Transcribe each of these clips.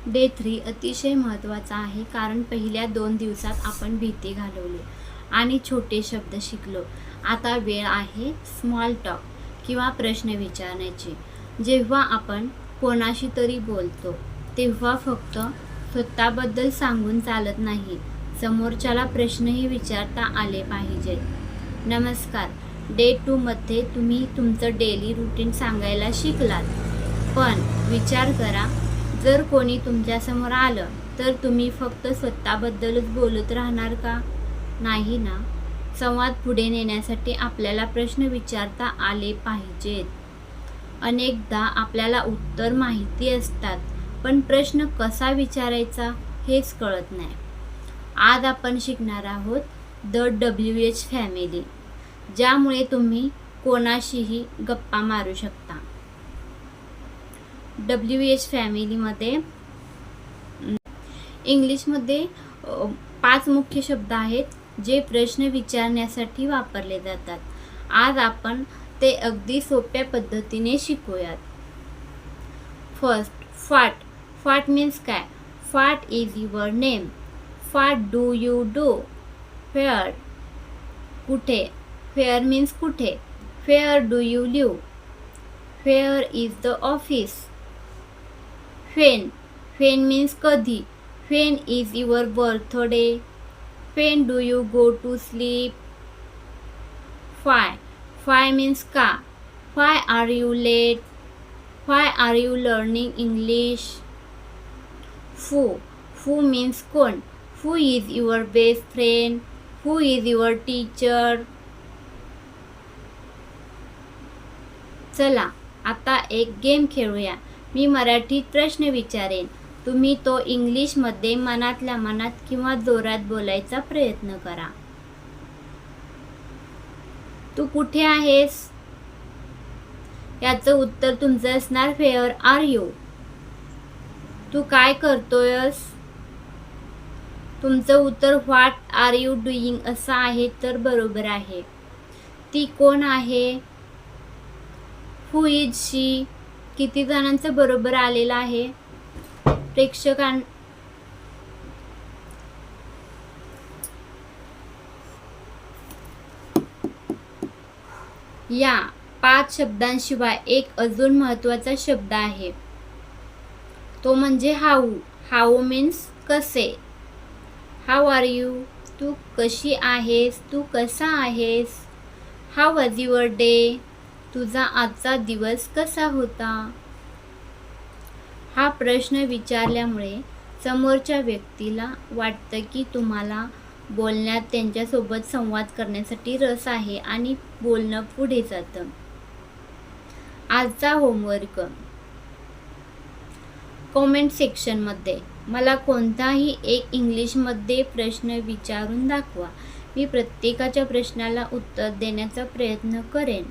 Day 3 अतिशय महत्त्वाचा आहे, कारण पहिल्या 2 दिवसात आपण भीती घालवली आणि छोटे शब्द शिकलो. आता वेळ आहे स्मॉल टॉक किंवा प्रश्न विचारण्याची. जेव्हा आपण कोणाशी तरी बोलतो तेव्हा फक्त स्वतःबद्दल सांगून चालत नाही, समोरच्याला प्रश्नही विचारता आले पाहिजेत. नमस्कार. डे 2 मध्ये तुम्ही तुमचं डेली रुटीन सांगायला शिकलात, पण विचार करा, जर कोणी तुमच्यासमोर आलं तर तुम्ही फक्त स्वतःबद्दलच बोलत राहणार का? नाही ना. संवाद पुढे नेण्यासाठी आपल्याला प्रश्न विचारता आले पाहिजेत. अनेकदा आपल्याला उत्तर माहिती असतात, पण प्रश्न कसा विचारायचा हेच कळत नाही. आज आपण शिकणार आहोत द WH फॅमिली, ज्यामुळे तुम्ही कोणाशीही गप्पा मारू शकता. WH फॅमिलीमध्ये इंग्लिशमध्ये 5 मुख्य शब्द आहेत जे प्रश्न विचारण्यासाठी वापरले जातात. आज आपण ते अगदी सोप्या पद्धतीने शिकूयात. फर्स्ट, फाट. फाट मीन्स काय? What is your name. What do you do? Where. कुठे? वेअर मीन्स कुठे. Where do you live? Where is the office? When. When means कधी. When is your birthday? When do you go to sleep? Why. Why means का. Why are you late? Why are you learning English? Who. Who means कोण. Who is your best friend? Who is your teacher? चला आता एक game खेळूया. मी मराठीत प्रश्न विचारेन, तुम्ही तो इंग्लिशमध्ये मनातल्या मनात किंवा जोरात बोलायचा प्रयत्न करा. तू कुठे आहेस? याचं उत्तर तुमचं असणार वेअर आर यू. तू काय करतोयस? तुमचं उत्तर व्हॉट आर यू डुईंग असं आहे, तर बरोबर आहे. ती कोण आहे? हू इज शी? किती जणांचं बरोबर आलेलं आहे? प्रेक्षकां या 5 शब्दांशिवाय एक अजून महत्त्वाचा शब्द आहे, तो म्हणजे हाऊ. हाऊ मीन्स कसे. How are you? तू कशी आहेस? तू कसा आहेस? How was your day? तुझा आजचा दिवस कसा होता? हा प्रश्न विचारल्यामुळे समोरच्या व्यक्तीला वाटतं की तुम्हाला बोलण्यात, त्यांच्यासोबत संवाद करण्यासाठी रस आहे आणि बोलणं पुढे जातं. आजचा होमवर्क. कॉमेंट सेक्शनमध्ये मला कोणताही एक इंग्लिशमध्ये प्रश्न विचारून दाखवा. मी प्रत्येकाच्या प्रश्नाला उत्तर देण्याचा प्रयत्न करेन.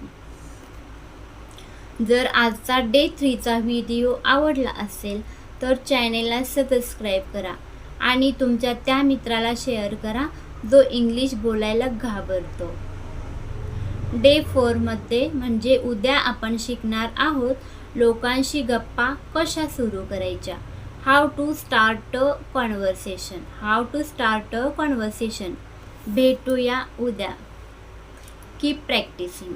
जर आजचा डे 3चा व्हिडिओ आवडला असेल तर चॅनेलला सबस्क्राईब करा आणि तुमच्या त्या मित्राला शेअर करा जो इंग्लिश बोलायला घाबरतो. डे 4 मध्ये म्हणजे उद्या आपण शिकणार आहोत लोकांशी गप्पा कशा सुरू करायच्या. How to start a conversation. How to start a conversation. भेटूया उद्या. Keep practising.